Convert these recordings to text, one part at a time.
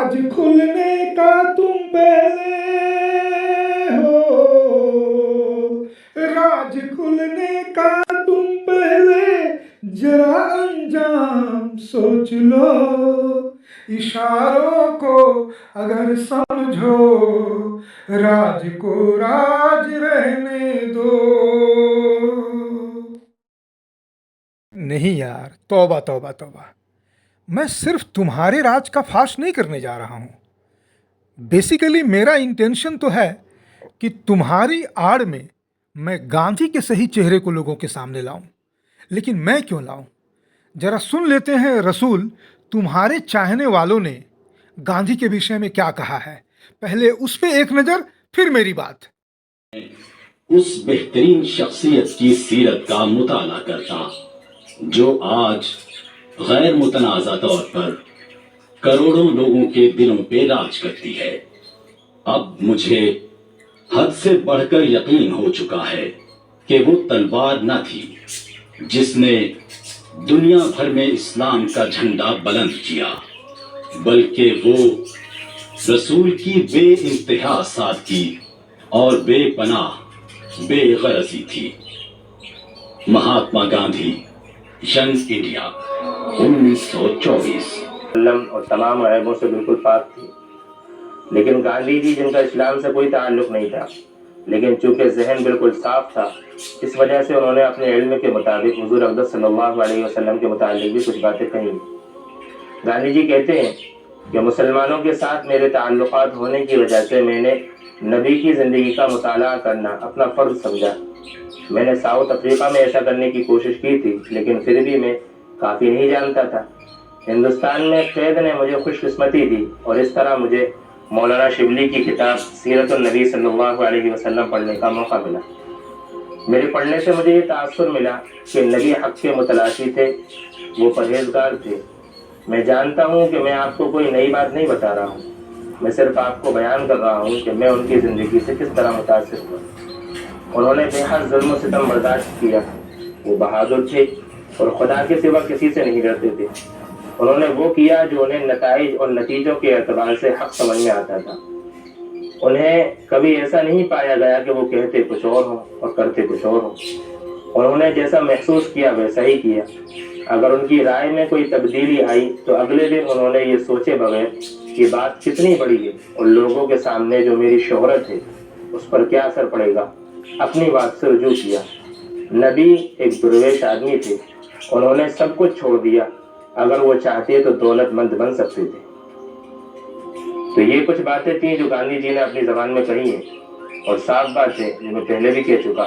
राज खुलने का तुम पहले हो, राज खुलने का तुम पहले जरा अंजाम सोच लो, इशारों को अगर समझो, राज को राज रहने दो। नहीं यार, तौबा तौबा तौबा। मैं सिर्फ तुम्हारे राज का फाश नहीं करने जा रहा हूँ। बेसिकली मेरा इंटेंशन तो है कि तुम्हारी आड़ में मैं गांधी के सही चेहरे को लोगों के सामने लाऊं। लेकिन मैं क्यों लाऊं? जरा सुन लेते हैं रसूल, तुम्हारे चाहने वालों ने गांधी के विषय में क्या कहा है। पहले उस पे एक नजर, फिर मेरी बात। उस बेहतरीन शख्सियत की सीरत का मुताला करता जो आज गैर मुतनाज़ा तौर पर करोड़ों लोगों के दिलों पे राज करती है। अब मुझे हद से बढ़कर यकीन हो चुका है कि वो तलवार न थी जिसने दुनिया भर में इस्लाम का झंडा बुलंद किया, बल्कि वो रसूल की बेइंतहा सादगी और बेपनाह बेगरजी थी। Mahatma Gandhi, young India, 1924। और तमाम ऐबों से बिल्कुल पाक थी, लेकिन गांधी जी जिनका इस्लाम से कोई ताल्लुक नहीं था, लेकिन चूंकि जहन बिल्कुल साफ था, इस वजह से उन्होंने अपने इल्म के मुताबिक हुजूर अक़दस सल्लल्लाहु अलैहि वसल्लम के मुतालिक भी कुछ बातें कही। गांधी जी कहते हैं कि मुसलमानों के साथ मेरे ताल्लुकात होने की वजह से मैंने नबी की ज़िंदगी का मुताला करना अपना फ़र्ज समझा। मैंने साउथ अफ्रीका में ऐसा करने की कोशिश की थी, लेकिन फिर भी मैं काफ़ी नहीं जानता था। हिंदुस्तान में कैद ने मुझे खुशकिस्मती दी और इस तरह मुझे मौलाना शिबली की किताब सीरत नबी सल्लल्लाहु अलैहि वसल्लम पढ़ने का मौका मिला। मेरे पढ़ने से मुझे ये तासुर मिला कि नबी हक के मुतलाशी थे, वो परहेजगार थे। मैं जानता हूँ कि मैं आपको कोई नई बात नहीं बता रहा हूँ, मैं सिर्फ आपको बयान कर रहा हूँ कि मैं उनकी ज़िंदगी से किस तरह मुतासिर हुआ। उन्होंने बेहद जुल्म और सितम बर्दाश्त किया। वो बहादुर थे और खुदा के सिवा किसी से नहीं डरते थे। उन्होंने वो किया जो उन्हें नताइज और नतीजों के एतबार से हक समझ में आता था। उन्हें कभी ऐसा नहीं पाया गया कि वो कहते कुछ और हों और करते कुछ और हों। उन्होंने जैसा महसूस किया वैसा ही किया। अगर उनकी राय में कोई तब्दीली आई तो अगले दिन उन्होंने ये सोचे बगैर कि बात कितनी बड़ी है और लोगों के सामने जो मेरी शोहरत है उस पर क्या असर पड़ेगा, अपनी बात से रुजू किया। नबी एक दुर्वेश आदमी थे, उन्होंने सब कुछ छोड़ दिया। अगर वो चाहते तो दौलतमंद बन सकते थे। तो ये कुछ बातें थी जो गांधी जी ने अपनी ज़बान में कही हैं और साफ बात है जो मैं पहले भी कह चुका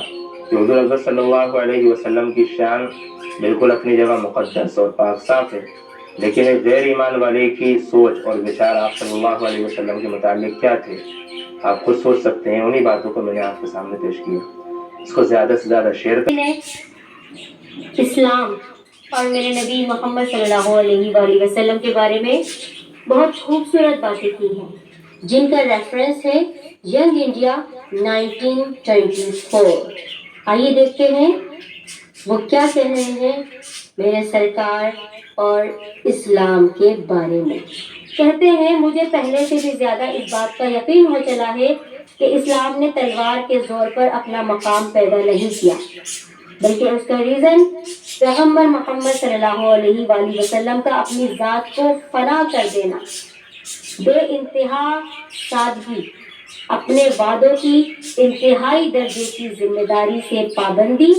कि हुज़ूर अक़दस सल्लल्लाहु अलैहि वसल्लम की शान बिल्कुल अपनी जगह मुक़द्दस और पाक साफ है, लेकिन एक गैर ईमान वाले की सोच और विचार आप सल्लल्लाहु अलैहि वसल्लम के मुताबिक क्या थे आप खुद सोच सकते हैं। उन्हीं बातों को मैंने आपके सामने पेश किया। इसको ज़्यादा से ज़्यादा शेयर करें। इस्लाम और मेरे नबी मोहम्मद सल्लल्लाहु अलैहि वसल्लम के बारे में बहुत खूबसूरत बातें की हैं, जिनका रेफरेंस है यंग इंडिया 1924। आइए देखते हैं वो क्या कह रहे हैं मेरे सरकार और इस्लाम के बारे में। कहते हैं, मुझे पहले से भी ज़्यादा इस बात का यकीन हो चला है कि इस्लाम ने तलवार के ज़ोर पर अपना मकाम पैदा नहीं किया, बल्कि उसका रीज़न पैगंबर मोहम्मद सल्लल्लाहु अलैहि वसल्लम का अपनी ज़ात को फना कर देना, बेइंतहा सादगी, अपने वादों की इंतहाई दर्जे की जिम्मेदारी से पाबंदी,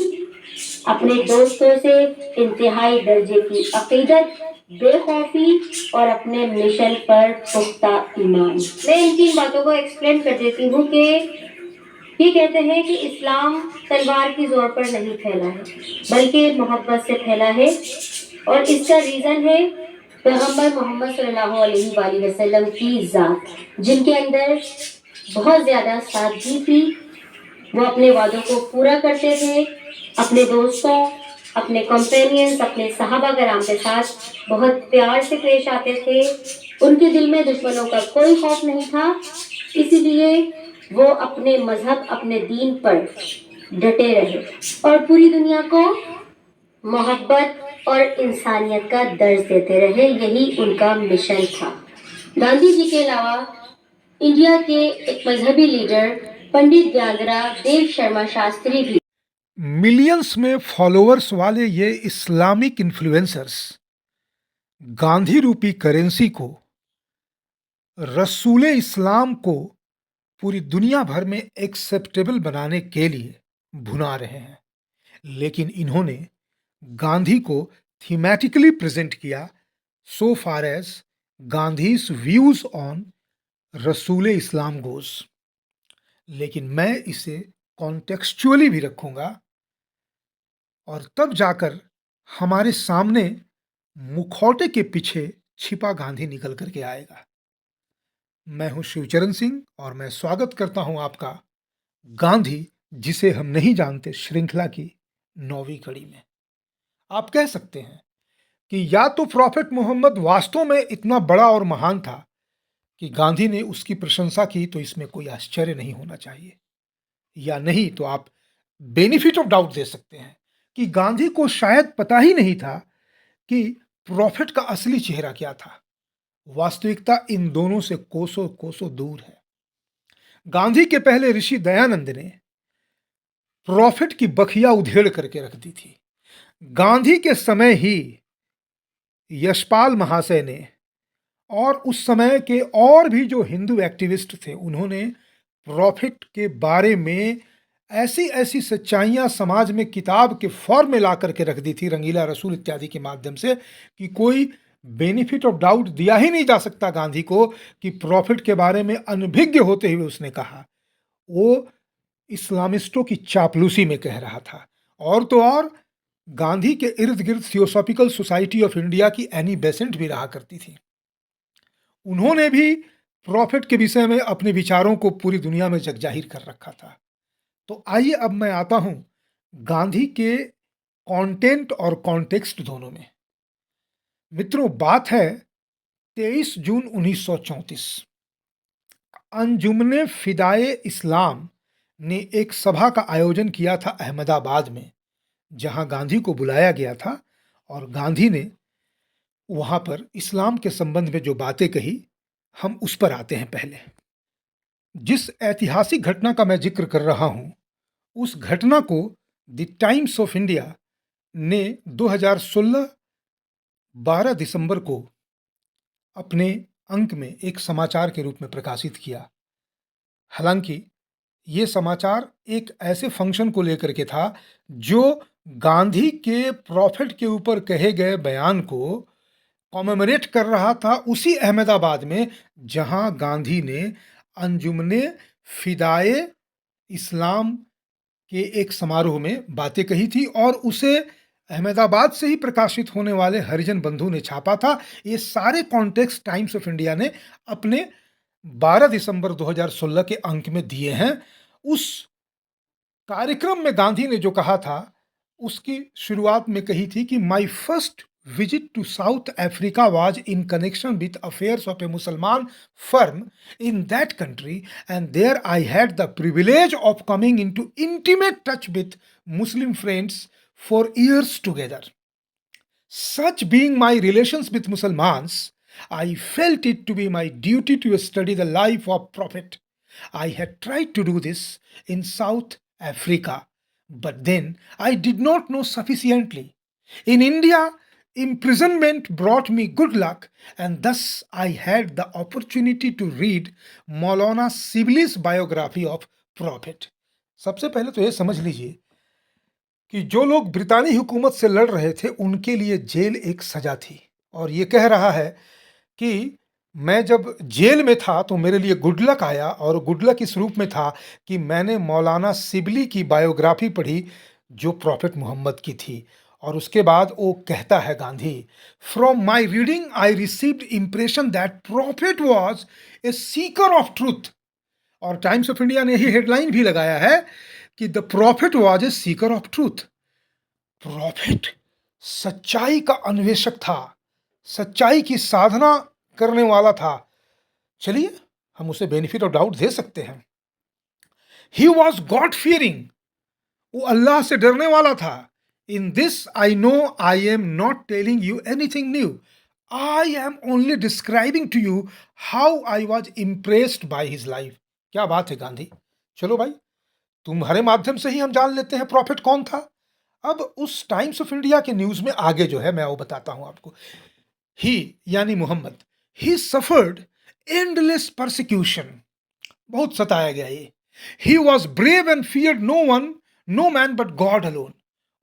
अपने दोस्तों से इंतहाई दर्जे की अकीदत, बेखौफी और अपने मिशन पर पुख्ता ईमान। मैं इन तीन बातों को एक्सप्लेन कर देती हूँ कि ये कहते हैं कि इस्लाम तलवार की जोर पर नहीं फैला है, बल्कि मोहब्बत से फैला है, और इसका रीज़न है पैगंबर मोहम्मद सल्लल्लाहु अलैहि वसल्लम की ज़ात, जिनके अंदर बहुत ज़्यादा सादगी थी। वो अपने वादों को पूरा करते थे, अपने दोस्तों, अपने कंपेनियंस, अपने सहाबा कराम के साथ बहुत प्यार से पेश आते थे। उनके दिल में दुश्मनों का कोई खौफ नहीं था, इसीलिए वो अपने मजहब, अपने दीन पर डटे रहे और पूरी दुनिया को मोहब्बत और इंसानियत का दर्ज देते रहे। यही उनका मिशन था। गांधी जी के अलावा इंडिया के एक मजहबी लीडर पंडित ज्ञानराव देव शर्मा शास्त्री भी मिलियंस में फॉलोअर्स वाले ये इस्लामिक इन्फ्लुएंसर्स गांधी रूपी करेंसी को, रसूल इस्लाम को पूरी दुनिया भर में एक्सेप्टेबल बनाने के लिए भुना रहे हैं। लेकिन इन्होंने गांधी को थीमेटिकली प्रेजेंट किया so far as Gandhi's views on Rasul Islam goes, लेकिन मैं इसे कॉन्टेक्सचुअली भी रखूंगा और तब जाकर हमारे सामने मुखौटे के पीछे छिपा गांधी निकल करके आएगा। मैं हूं शिवचरण सिंह और मैं स्वागत करता हूं आपका गांधी जिसे हम नहीं जानते श्रृंखला की 9वीं कड़ी में। आप कह सकते हैं कि या तो प्रॉफेट मोहम्मद वास्तव में इतना बड़ा और महान था कि गांधी ने उसकी प्रशंसा की तो इसमें कोई आश्चर्य नहीं होना चाहिए, या नहीं तो आप बेनिफिट ऑफ डाउट दे सकते हैं कि गांधी को शायद पता ही नहीं था कि प्रॉफिट का असली चेहरा क्या था। वास्तविकता इन दोनों से कोसों कोसों दूर है। गांधी के पहले ऋषि दयानंद ने प्रॉफिट की बखिया उधेड़ करके रख दी थी। गांधी के समय ही यशपाल महाशय ने और उस समय के और भी जो हिंदू एक्टिविस्ट थे उन्होंने प्रॉफिट के बारे में ऐसी ऐसी सच्चाइयां समाज में किताब के फॉर्म में ला करके रख दी थी, रंगीला रसूल इत्यादि के माध्यम से, कि कोई बेनिफिट ऑफ डाउट दिया ही नहीं जा सकता गांधी को कि प्रॉफिट के बारे में अनभिज्ञ होते हुए उसने कहा। वो इस्लामिस्टों की चापलूसी में कह रहा था। और तो और गांधी के इर्द गिर्द थियोसॉफिकल सोसाइटी ऑफ इंडिया की एनी बेसेंट भी रहा करती थी। उन्होंने भी प्रॉफिट के विषय में अपने विचारों को पूरी दुनिया में जगजाहिर कर रखा था। तो आइए अब मैं आता हूं गांधी के कंटेंट और कॉन्टेक्स्ट दोनों में। मित्रों, बात है 23 जून 1934। अंजुमने फिदाए इस्लाम ने एक सभा का आयोजन किया था अहमदाबाद में, जहां गांधी को बुलाया गया था और गांधी ने वहां पर इस्लाम के संबंध में जो बातें कही, हम उस पर आते हैं। पहले जिस ऐतिहासिक घटना का मैं जिक्र कर रहा हूं, उस घटना को द टाइम्स ऑफ इंडिया ने 2016 12 दिसंबर को अपने अंक में एक समाचार के रूप में प्रकाशित किया। हालांकि ये समाचार एक ऐसे फंक्शन को लेकर के था जो गांधी के प्रॉफिट के ऊपर कहे गए बयान को कॉमेमोरेट कर रहा था, उसी अहमदाबाद में जहां गांधी ने अंजुमने फिदाए इस्लाम के एक समारोह में बातें कही थी और उसे अहमदाबाद से ही प्रकाशित होने वाले हरिजन बंधु ने छापा था। ये सारे कॉन्टेक्स्ट टाइम्स ऑफ इंडिया ने अपने 12 दिसंबर 2016 के अंक में दिए हैं। उस कार्यक्रम में गांधी ने जो कहा था उसकी शुरुआत में कही थी कि my first visit to South Africa was in connection with affairs of a Muslim firm in that country, and there I had the privilege of coming into intimate touch with Muslim friends for years together. Such being my relations with Muslims, I felt it to be my duty to study the life of Prophet. I had tried to do this in South Africa, but then I did not know sufficiently. In India, imprisonment brought me good luck, and thus I had the opportunity to read Maulana Sibli's biography of Prophet. सबसे पहले तो ये समझ लीजिए कि जो लोग ब्रितानी हुकूमत से लड़ रहे थे उनके लिए जेल एक सजा थी, और ये कह रहा है कि मैं जब जेल में था तो मेरे लिए गुड लक आया, और गुड लक इस रूप में था कि मैंने मौलाना सिबली की बायोग्राफी पढ़ी जो प्रॉफिट मोहम्मद की थी। और उसके बाद वो कहता है Gandhi, from my reading I received impression that profit was a Sikar of truth. और टाइम्स ऑफ इंडिया ने ही हेडलाइन भी लगाया है कि the profit was a Sikar of truth. Profit सच्चाई का अन्वेषक था, सच्चाई की साधना करने वाला था। चलिए हम उसे बेनिफिट ऑफ डाउट दे सकते हैं। ही वॉज गॉड फियरिंग, वो अल्लाह से डरने वाला था। In this I know I am not telling you anything new. I am only describing to you how I was impressed by his life. क्या बात है गांधी। चलो भाई, तुम्हारे माध्यम से ही हम जान लेते हैं प्रॉफिट कौन था। अब उस टाइम्स ऑफ इंडिया के न्यूज़ में आगे जो है मैं वो बताता हूँ आपको। ही यानी Mohammad, he suffered endless persecution, बहुत सताया गया ये। He was brave and feared no man but God alone.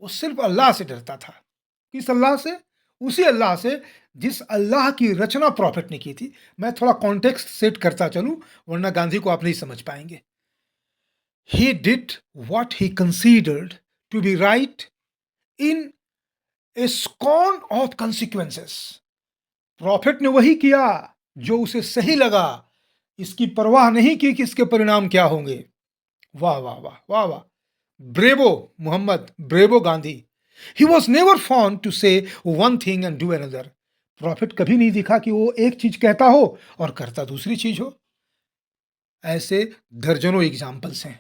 वो सिर्फ अल्लाह से डरता था। किस अल्लाह से? उसी अल्लाह से जिस अल्लाह की रचना प्रॉफिट ने की थी। मैं थोड़ा कॉन्टेक्स्ट सेट करता चलूं, वरना गांधी को आप नहीं समझ पाएंगे। He did what he considered to be right in a scorn of consequences. Profit ने वही किया जो उसे सही लगा, इसकी परवाह नहीं की कि इसके परिणाम क्या होंगे। वाह वाह वाह वाह वाह। Bravo Mohammad, bravo Gandhi. He was never found to say one thing and do another. Prophet कभी नहीं दिखा कि वो एक चीज कहता हो और करता दूसरी चीज हो। ऐसे दर्जनों एग्जाम्पल्स हैं,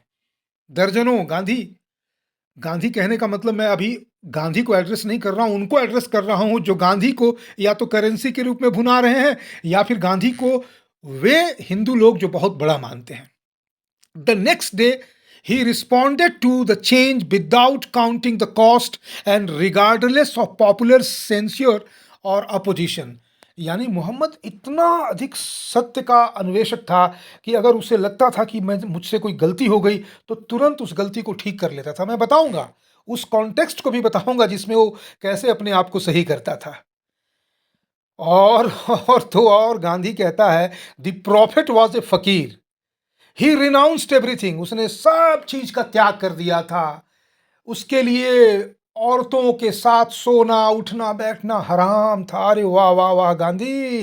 दर्जनों। गांधी, गांधी कहने का मतलब मैं अभी गांधी को एड्रेस नहीं कर रहा हूं, उनको एड्रेस कर रहा हूं जो गांधी को या तो करेंसी के रूप में भुना रहे हैं या फिर गांधी को वे हिंदू लोग जो बहुत बड़ा मानते हैं। The next day he responded to the change without counting the cost and regardless of popular censure और अपोजिशन। यानी मोहम्मद इतना अधिक सत्य का अन्वेषक था कि अगर उसे लगता था कि मैं मुझसे कोई गलती हो गई तो तुरंत उस गलती को ठीक कर लेता था। मैं बताऊंगा, उस कॉन्टेक्स्ट को भी बताऊंगा जिसमें वो कैसे अपने आप को सही करता था। और तो और गांधी कहता है द प्रॉफिट वॉज ए फकीर। ही रिनाउंस्ड एवरीथिंग। उसने सब चीज का त्याग कर दिया था। उसके लिए औरतों के साथ सोना उठना बैठना हराम था। अरे वाह वाह वाह Gandhi.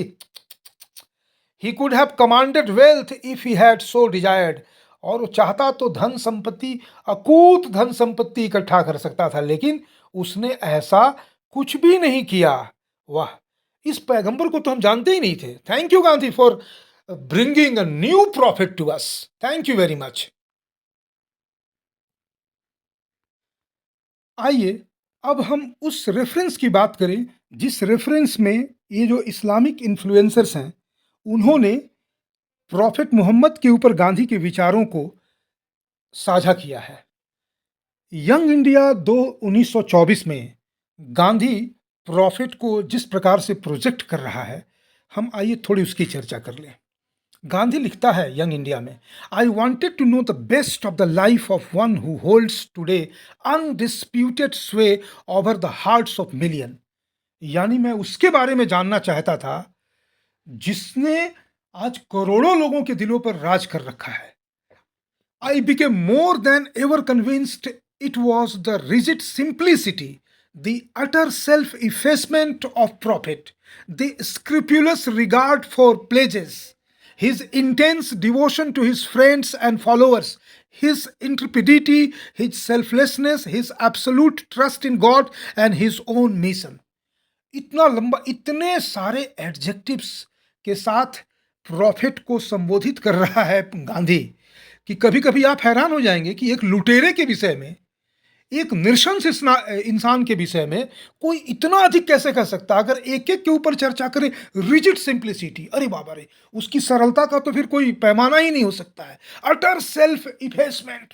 He could have commanded wealth if he had so desired. और वो चाहता तो धन संपत्ति, अकूत धन संपत्ति इकट्ठा कर सकता था, लेकिन उसने ऐसा कुछ भी नहीं किया। वाह, इस पैगंबर को तो हम जानते ही नहीं थे। Thank you Gandhi for bringing a new prophet to us. Thank you very much. आइए अब हम उस रेफरेंस की बात करें जिस रेफरेंस में ये जो इस्लामिक इन्फ्लुएंसर्स हैं उन्होंने प्रॉफिट मोहम्मद के ऊपर गांधी के विचारों को साझा किया है। यंग इंडिया 1924 में गांधी प्रॉफिट को जिस प्रकार से प्रोजेक्ट कर रहा है, हम आइए थोड़ी उसकी चर्चा कर लें। गांधी लिखता है यंग इंडिया में, I wanted to know the best of the life of one who holds today undisputed sway over the hearts of million. यानी मैं उसके बारे में जानना चाहता था जिसने आज करोड़ों लोगों के दिलों पर राज कर रखा है। I became more than ever convinced it was the rigid simplicity, the utter self effacement of prophet, the scrupulous regard for pledges, his intense devotion to his friends and followers, his intrepidity, his selflessness, his absolute trust in God and his own mission. इतना लंबा, इतने सारे adjectives के साथ profit को संबोधित कर रहा है गांधी कि कभी कभी आप हैरान हो जाएंगे कि एक लुटेरे के विषय में, एक नृशंस इंसान के विषय में कोई इतना अधिक कैसे कर सकता। अगर एक एक के ऊपर चर्चा करें, रिजिड सिंप्लिसिटी, अरे बाबा रे, उसकी सरलता का तो फिर कोई पैमाना ही नहीं हो सकता है। अटर सेल्फ इफेसमेंट,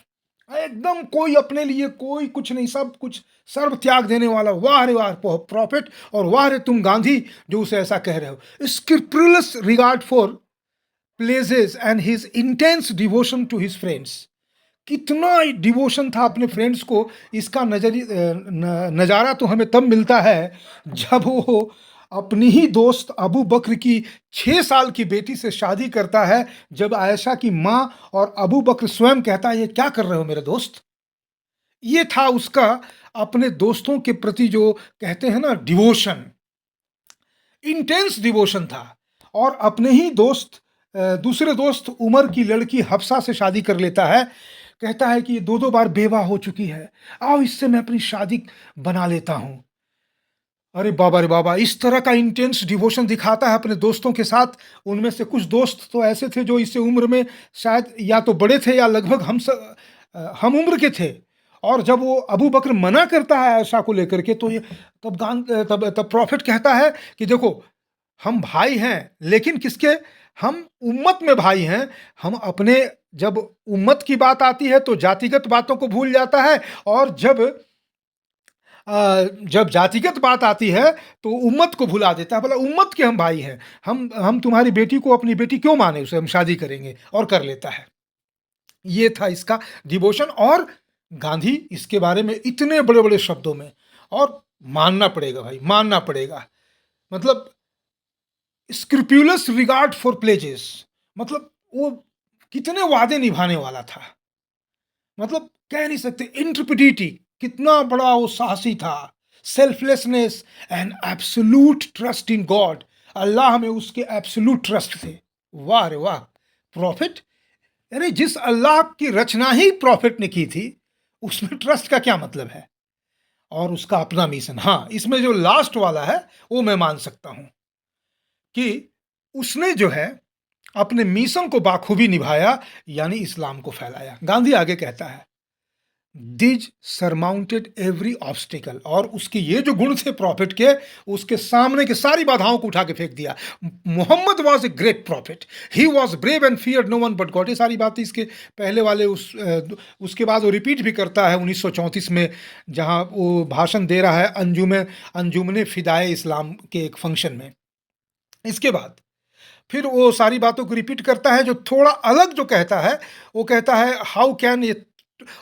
एकदम कोई अपने लिए कोई कुछ नहीं, सब कुछ सर्व त्याग देने वाला। वाह रे वाह प्रॉफिट, और वाह रे तुम गांधी जो उसे ऐसा कह रहे हो। Scrupulous regard for pledges and his intense devotion to his friends. कितना डिवोशन था अपने फ्रेंड्स को, इसका नज़ारा तो हमें तब मिलता है जब वो अपनी ही दोस्त अबू बकर की 6 साल की बेटी से शादी करता है। जब आयशा की माँ और अबू बकर स्वयं कहता है ये क्या कर रहे हो मेरे दोस्त। ये था उसका अपने दोस्तों के प्रति जो कहते हैं ना डिवोशन, इंटेंस डिवोशन था। और अपने ही दोस्त, दूसरे दोस्त उमर की लड़की हफ्सा से शादी कर लेता है। कहता है कि ये 2 बार बेवा हो चुकी है, आओ इससे मैं अपनी शादी बना लेता हूं। अरे बाबा रे बाबा, इस तरह का इंटेंस डिवोशन दिखाता है अपने दोस्तों के साथ। उनमें से कुछ दोस्त तो ऐसे थे जो इससे उम्र में शायद या तो बड़े थे या लगभग हम उम्र के थे। और जब वो अबू बकर मना करता है आयशा को लेकर के, तो ये तब प्रॉफिट कहता है कि देखो हम भाई हैं, लेकिन किसके? हम उम्मत में भाई हैं। हम अपने, जब उम्मत की बात आती है तो जातिगत बातों को भूल जाता है, और जब जातिगत बात आती है तो उम्मत को भुला देता है। बोला उम्मत के हम भाई हैं, हम तुम्हारी बेटी को अपनी बेटी क्यों माने, उसे हम शादी करेंगे, और कर लेता है। ये था इसका डिवोशन। और गांधी इसके बारे में इतने बड़े बड़े शब्दों में, और मानना पड़ेगा भाई, मानना पड़ेगा, मतलब स्क्रूपुलस रिगार्ड फॉर प्लेजेस, मतलब वो कितने वादे निभाने वाला था, मतलब कह नहीं सकते। इंट्रपिडिटी, कितना बड़ा वो साहसी था। Selflessness and absolute trust in God, Allah में उसके एब्सोल्यूट ट्रस्ट थे। वाह रे वाह! प्रॉफिट, अरे जिस अल्लाह की रचना ही प्रॉफिट ने की थी, उसमें ट्रस्ट का क्या मतलब है? और उसका अपना मिशन। हाँ, इसमें जो लास्ट वाला है वो मैं मान सकता हूं कि उसने जो है अपने मिशन को बाखूबी निभाया, यानी इस्लाम को फैलाया। गांधी आगे कहता है, दिज सरमाउंटेड एवरी ऑब्स्टिकल, और उसके ये जो गुण थे प्रॉफिट के, उसके सामने के सारी बाधाओं को उठा के फेंक दिया। Mohammad was a great prophet, he was brave and feared no one but God. ये सारी बातें इसके पहले वाले उसके बाद वो रिपीट भी करता है 1934 में, जहां वो भाषण दे रहा है अंजुमन फिदाए इस्लाम के एक फंक्शन में। इसके बाद फिर वो सारी बातों को रिपीट करता है। जो थोड़ा अलग जो कहता है, वो कहता है हाउ कैन ये,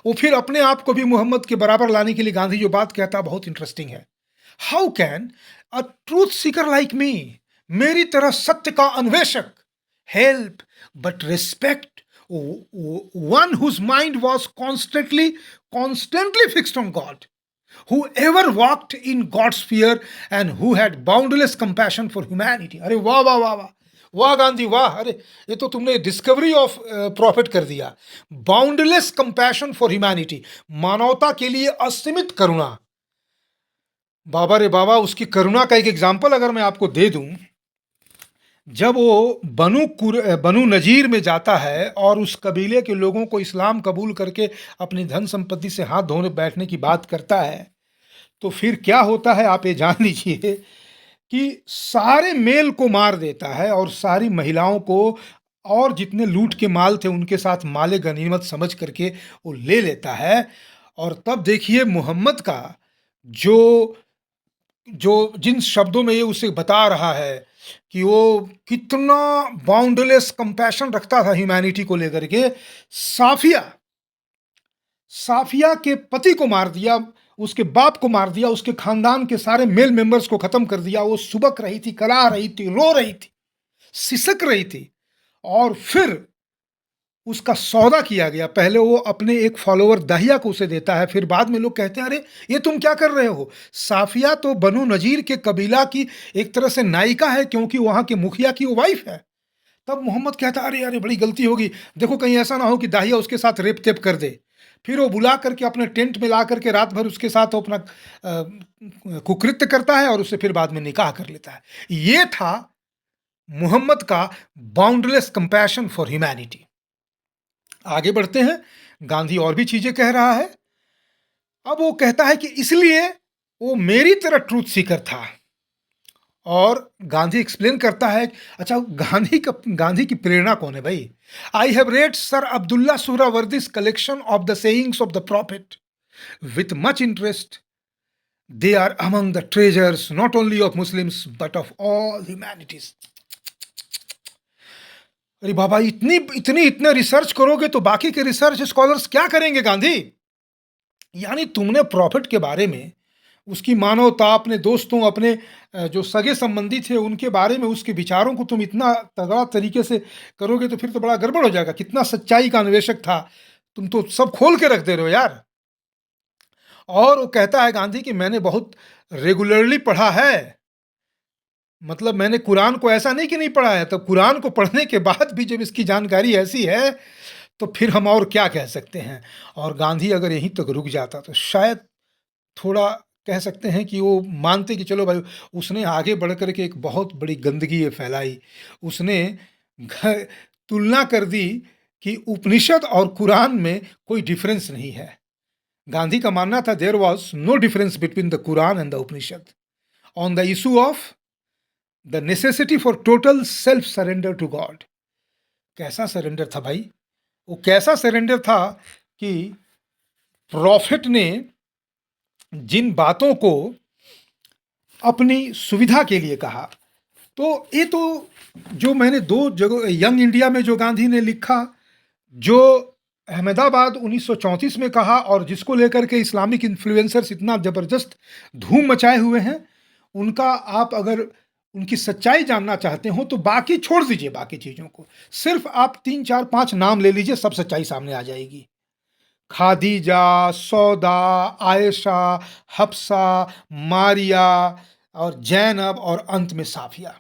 वो फिर अपने आप को भी मोहम्मद के बराबर लाने के लिए गांधी जो बात कहता है बहुत इंटरेस्टिंग है। How can a truth seeker like me, मेरी तरह सत्य का अन्वेषक, help but respect one whose mind was constantly fixed on God, who ever walked in God's fear and who had boundless compassion for humanity। अरे वाह वाह वाह वाह वाह गांधी वाह! अरे ये तो तुमने डिस्कवरी ऑफ प्रॉफिट कर दिया। बाउंडलेस कंपैशन फॉर ह्यूमैनिटी, मानवता के लिए असीमित करुणा। बाबा रे बाबा, उसकी करुणा का एक एग्जाम्पल अगर मैं आपको दे दूं, जब वो बनु नजीर में जाता है और उस कबीले के लोगों को इस्लाम कबूल करके अपनी धन संपत्ति से हाथ धोने बैठने की बात करता है, तो फिर क्या होता है आप ये जान लीजिए कि सारे मेल को मार देता है और सारी महिलाओं को, और जितने लूट के माल थे उनके साथ माले गनीमत समझ करके वो ले लेता है। और तब देखिए मोहम्मद का जो जो जिन शब्दों में ये उसे बता रहा है कि वो कितना बाउंडलेस कंपैशन रखता था ह्यूमैनिटी को लेकर के। साफिया के पति को मार दिया, उसके बाप को मार दिया, उसके खानदान के सारे मेल मेंबर्स को खत्म कर दिया। वो सुबक रही थी, कला रही थी, रो रही थी, सिसक रही थी, और फिर उसका सौदा किया गया। पहले वो अपने एक फॉलोअर दहिया को उसे देता है, फिर बाद में लोग कहते हैं अरे ये तुम क्या कर रहे हो? साफिया तो बनु नजीर के कबीला की एक तरह से नायिका है, क्योंकि वहां के मुखिया की वो वाइफ है। तब मोहम्मद कहता है अरे अरे बड़ी गलती होगी, देखो कहीं ऐसा ना हो कि दाहिया उसके साथ रेप तेप कर दे। फिर वो बुला करके अपने टेंट में ला करके रात भर उसके साथ वो अपना कुकृत्य करता है, और उससे फिर बाद में निकाह कर लेता है। ये था मोहम्मद का बाउंडलेस कंपैशन फॉर ह्यूमैनिटी। आगे बढ़ते हैं, गांधी और भी चीजें कह रहा है। अब वो कहता है कि इसलिए वो मेरी तरह ट्रूथ सीकर था। और गांधी एक्सप्लेन करता है, अच्छा गांधी की प्रेरणा कौन है भाई? I have read sir Abdullah Suhrawardy's collection of the sayings of the prophet with much interest. They are among the treasures not only of Muslims but of all humanities. अरे बाबा, इतने रिसर्च करोगे तो बाकी के रिसर्च स्कॉलर्स क्या करेंगे गांधी? यानी तुमने प्रॉफिट के बारे में, उसकी मानवता, अपने दोस्तों, अपने जो सगे संबंधी थे उनके बारे में, उसके विचारों को तुम इतना तगड़ा तरीके से करोगे तो फिर तो बड़ा गड़बड़ हो जाएगा। कितना सच्चाई का अन्वेषक था, तुम तो सब खोल के रख दे रहे हो यार। और वो कहता है गांधी कि मैंने बहुत रेगुलरली पढ़ा है, मतलब मैंने कुरान को ऐसा नहीं कि नहीं पढ़ा है, तो कुरान को पढ़ने के बाद भी जब इसकी जानकारी ऐसी है तो फिर हम और क्या कह सकते हैं। और गांधी अगर यहीं तक रुक जाता तो शायद थोड़ा कह सकते हैं कि वो मानते कि चलो भाई, उसने आगे बढ़ कर के एक बहुत बड़ी गंदगी ये फैलाई। उसने तुलना कर दी कि उपनिषद और कुरान में कोई डिफरेंस नहीं है। गांधी का मानना था there was no difference between the Quran and the Upanishad on the issue of the necessity for total self surrender to God. कैसा सरेंडर था भाई, वो कैसा सरेंडर था कि प्रॉफिट ने जिन बातों को अपनी सुविधा के लिए कहा, तो ये तो जो मैंने दो जगह यंग इंडिया में जो गांधी ने लिखा, जो अहमदाबाद 1934 में कहा, और जिसको लेकर के इस्लामिक इन्फ्लुएंसर्स इतना ज़बरदस्त धूम मचाए हुए हैं, उनका आप अगर उनकी सच्चाई जानना चाहते हो तो बाकी छोड़ दीजिए, बाकी चीज़ों को, सिर्फ आप 3 4 5 नाम ले लीजिए, सब सच्चाई सामने आ जाएगी। खादीजा, सौदा, आयशा, हफ्सा, मारिया और जैनब, और अंत में साफिया।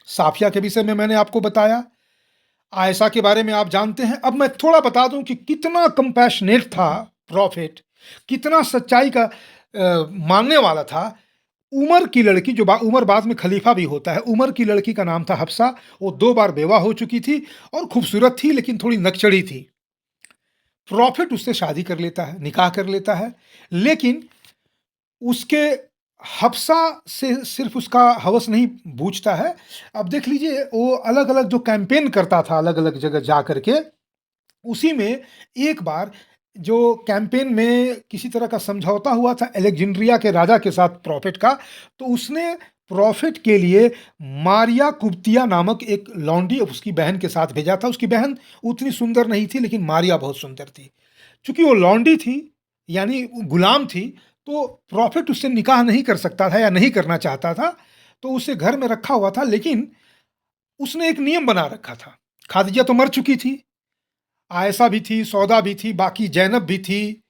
साफिया के विषय में मैंने आपको बताया, आयशा के बारे में आप जानते हैं। अब मैं थोड़ा बता दूं कि कितना कंपैशनेट था प्रॉफिट, कितना सच्चाई का मानने वाला था। उमर की लड़की, जो उमर बाद में खलीफा भी होता है, उमर की लड़की का नाम था हफ्सा। वो 2 बार बेवा हो चुकी थी और खूबसूरत थी, लेकिन थोड़ी नकचड़ी थी। प्रॉफिट उससे शादी कर लेता है, निकाह कर लेता है, लेकिन उसके हफ्सा से सिर्फ उसका हवस नहीं बूझता है। अब देख लीजिए, वो अलग अलग जो कैंपेन करता था अलग अलग जगह जा करके, उसी में एक बार जो कैंपेन में किसी तरह का समझौता हुआ था एलेक्जेंड्रिया के राजा के साथ प्रॉफिट का, तो उसने प्रॉफिट के लिए मारिया कुब्तिया नामक एक लौंडी उसकी बहन के साथ भेजा था। उसकी बहन उतनी सुंदर नहीं थी, लेकिन मारिया बहुत सुंदर थी। चूंकि वो लौंडी थी, यानी गुलाम थी, तो प्रॉफिट उससे निकाह नहीं कर सकता था या नहीं करना चाहता था, तो उसे घर में रखा हुआ था। लेकिन उसने एक नियम बना रखा था। खादिजा तो मर चुकी थी, आयशा भी थी, सौदा भी थी, बाकी जैनब भी थी,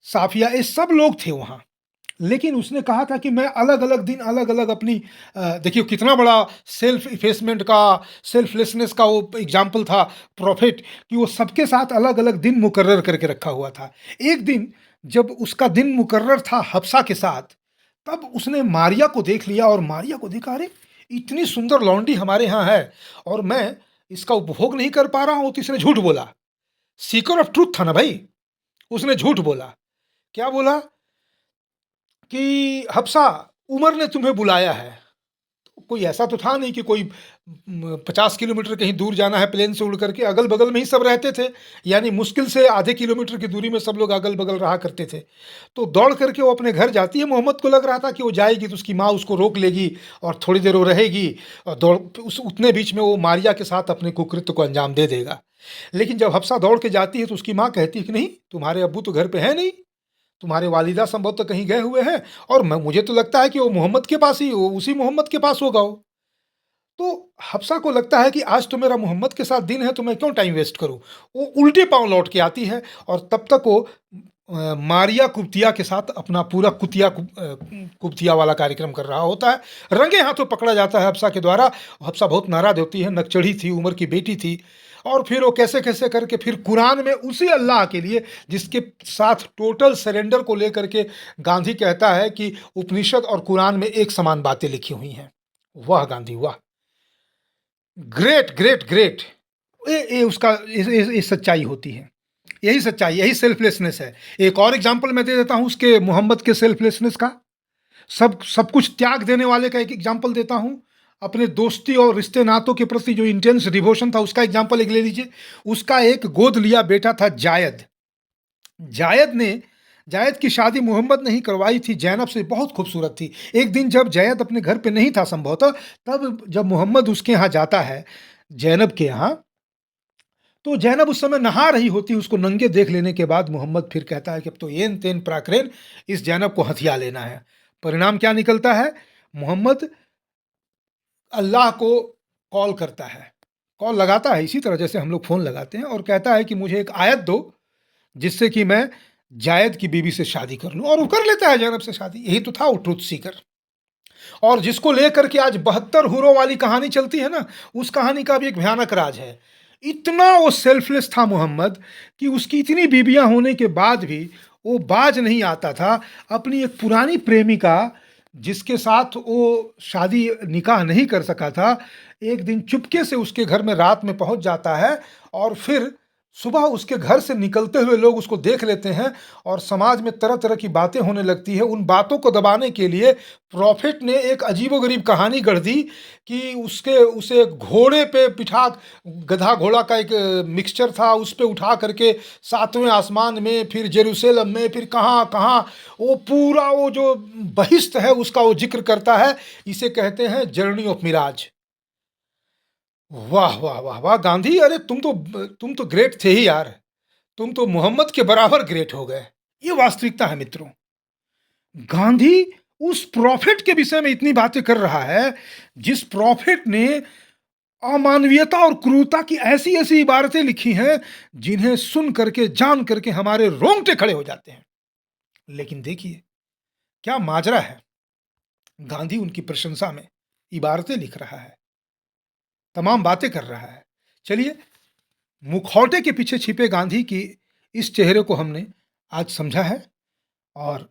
साफिया, ये सब लोग थे वहाँ। लेकिन उसने कहा था कि मैं अलग अलग दिन अलग अलग अपनी देखिए कितना बड़ा सेल्फ इफेसमेंट का, सेल्फलेसनेस का वो एग्जाम्पल था प्रॉफिट, कि वो सबके साथ अलग अलग दिन मुकर्रर करके रखा हुआ था। एक दिन जब उसका दिन मुकर्रर था हफ्सा के साथ, तब उसने मारिया को देख लिया और मारिया को देखा, अरे इतनी सुंदर लौंडी हमारे यहाँ है और मैं इसका उपभोग नहीं कर पा रहा हूँ। तो इसने झूठ बोला, सीकर ऑफ ट्रूथ था ना भाई, उसने झूठ बोला। क्या बोला कि हफ्सा, उमर ने तुम्हें बुलाया है। कोई ऐसा तो था नहीं कि कोई 50 किलोमीटर कहीं दूर जाना है प्लेन से उड़ करके, अगल बगल में ही सब रहते थे, यानी मुश्किल से आधे किलोमीटर की दूरी में सब लोग अगल बगल रहा करते थे। तो दौड़ करके वो अपने घर जाती है। मोहम्मद को लग रहा था कि वो जाएगी तो उसकी माँ उसको रोक लेगी और थोड़ी देर वो रहेगी, और दौड़ उतने बीच में वो मारिया के साथ अपने कुकृत्य को अंजाम दे देगा। लेकिन जब हफ्सा दौड़ के जाती है तो उसकी माँ कहती है कि नहीं, तुम्हारे अब्बू तो घर पे है नहीं, तुम्हारे वालिदा संभवतः कहीं गए हुए हैं, और मुझे तो लगता है कि वो मोहम्मद के पास ही, वो उसी मोहम्मद के पास होगा वो। तो हफ्सा को लगता है कि आज तो मेरा मोहम्मद के साथ दिन है, तो मैं क्यों टाइम वेस्ट करूं। वो उल्टे पांव लौट के आती है, और तब तक वो मारिया कुब्तिया के साथ अपना पूरा कुब्तिया वाला कार्यक्रम कर रहा होता है। रंगे हाथों पकड़ा जाता है हफ्सा के द्वारा। हफ्सा बहुत नाराज होती है, नकचढ़ी थी, उमर की बेटी थी, और फिर वो कैसे कैसे करके फिर कुरान में उसी अल्लाह के लिए जिसके साथ टोटल सरेंडर को लेकर के गांधी कहता है कि उपनिषद और कुरान में एक समान बातें लिखी हुई हैं। वाह गांधी वाह, ग्रेट ग्रेट ग्रेट। ये उसका ये सच्चाई होती है, यही सच्चाई, यही सेल्फलेसनेस है। एक और एग्जांपल मैं दे देता हूँ उसके, मोहम्मद के सेल्फलेसनेस का, सब कुछ त्याग देने वाले का एक एग्जांपल देता हूँ। अपने दोस्ती और रिश्ते नातों के प्रति जो इंटेंस डिवोशन था, उसका एग्जांपल एक ले लीजिए। उसका एक गोद लिया बेटा था जायद। जायद की शादी मोहम्मद ने ही करवाई थी, जैनब से, बहुत खूबसूरत थी। एक दिन जब जायद अपने घर पे नहीं था संभवतः, तब जब मोहम्मद उसके यहाँ जाता है, जैनब के यहाँ, तो जैनब उस समय नहा रही होती। उसको नंगे देख लेने के बाद मोहम्मद फिर कहता है कि अब तो येन तेन प्राक्रेन, इस जैनब को हथिया लेना है। परिणाम क्या निकलता है, मोहम्मद अल्लाह को कॉल करता है, कॉल लगाता है इसी तरह जैसे हम लोग फ़ोन लगाते हैं, और कहता है कि मुझे एक आयत दो जिससे कि मैं जायद की बीवी से शादी कर लूं। और वो कर लेता है जैनब से शादी। यही तो था वो ट्रूथ सीकर, और जिसको लेकर के आज 72 हुरों वाली कहानी चलती है ना, उस कहानी का भी एक भयानक राज है। इतना वो सेल्फलेस था मोहम्मद कि उसकी इतनी बीबियां होने के बाद भी वो बाज नहीं आता था अपनी एक पुरानी प्रेमिका जिसके साथ वो शादी निकाह नहीं कर सका था। एक दिन चुपके से उसके घर में रात में पहुंच जाता है, और फिर सुबह उसके घर से निकलते हुए लोग उसको देख लेते हैं और समाज में तरह तरह की बातें होने लगती है। उन बातों को दबाने के लिए प्रॉफिट ने एक अजीबोगरीब कहानी गढ़ दी कि उसे घोड़े पे बिठा, गधा घोड़ा का एक मिक्सचर था, उस पे उठा करके सातवें आसमान में, फिर जेरूशलेम में, फिर कहाँ कहाँ, वो पूरा वो जो बहिश्त है उसका वो जिक्र करता है। इसे कहते हैं जर्नी ऑफ मिराज। वाह वाह वाह वाह गांधी, अरे तुम तो ग्रेट थे ही यार। तुम तो मोहम्मद के बराबर ग्रेट हो गए। ये वास्तविकता है मित्रों। गांधी उस प्रॉफिट के विषय में इतनी बातें कर रहा है जिस प्रॉफिट ने अमानवीयता और क्रूरता की ऐसी ऐसी इबारतें लिखी हैं जिन्हें सुन करके, जान करके हमारे रोंगटे खड़े हो जाते हैं। लेकिन देखिए क्या माजरा है। गांधी उनकी प्रशंसा में इबारतें लिख रहा है, तमाम बातें कर रहा है। चलिए, मुखौटे के पीछे छिपे गांधी की इस चेहरे को हमने आज समझा है। और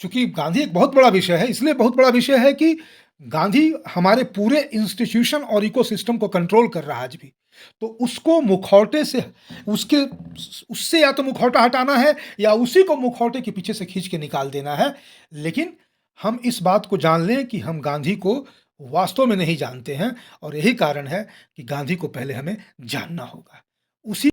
चूंकि गांधी एक बहुत बड़ा विषय है, इसलिए बहुत बड़ा विषय है कि गांधी हमारे पूरे इंस्टीट्यूशन और इकोसिस्टम को कंट्रोल कर रहा है आज भी। तो उसको मुखौटे से, उससे या तो मुखौटा हटाना है या उसी को मुखौटे के पीछे से खींच के निकाल देना है। लेकिन हम इस बात को जान लें कि हम गांधी को वास्तव में नहीं जानते हैं, और यही कारण है कि गांधी को पहले हमें जानना होगा। उसी